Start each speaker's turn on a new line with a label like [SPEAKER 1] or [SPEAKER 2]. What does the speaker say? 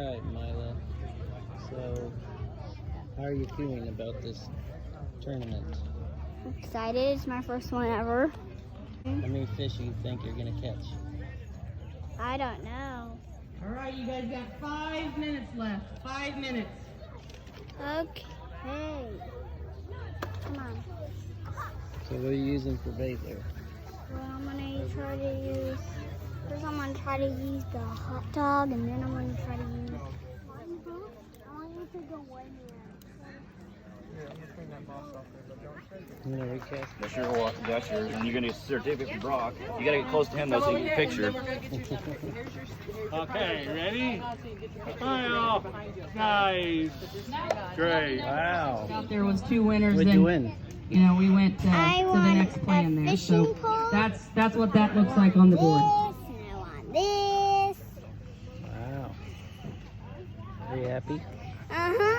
[SPEAKER 1] Alright, Myla. So, how are you feeling about this tournament?
[SPEAKER 2] I'm excited. It's my first one ever.
[SPEAKER 1] How many fish do you think you're going to catch?
[SPEAKER 2] I don't know.
[SPEAKER 3] All right, you guys got 5 minutes left. 5 minutes.
[SPEAKER 2] Okay. Come on.
[SPEAKER 1] So what are you using for bait there?
[SPEAKER 2] Well, I'm gonna try to use. First, I'm gonna try to use the hot dog, and then I'm gonna try to use. I want you to go way
[SPEAKER 1] I'm going to recast.
[SPEAKER 4] That's yours, and you're gonna get a certificate from Brock. You gotta get close to him though, so you can get a picture.
[SPEAKER 5] Okay, ready? Smile. Nice. Great.
[SPEAKER 1] Wow.
[SPEAKER 3] Out there was 2 winners.
[SPEAKER 1] What'd
[SPEAKER 3] then,
[SPEAKER 1] you win?
[SPEAKER 3] You know, we went to the
[SPEAKER 2] want
[SPEAKER 3] next plan
[SPEAKER 2] a
[SPEAKER 3] there. So
[SPEAKER 2] fishing pole,
[SPEAKER 3] that's what that looks like on the board.
[SPEAKER 2] and I want this.
[SPEAKER 1] Wow. Are you happy?
[SPEAKER 2] Uh huh.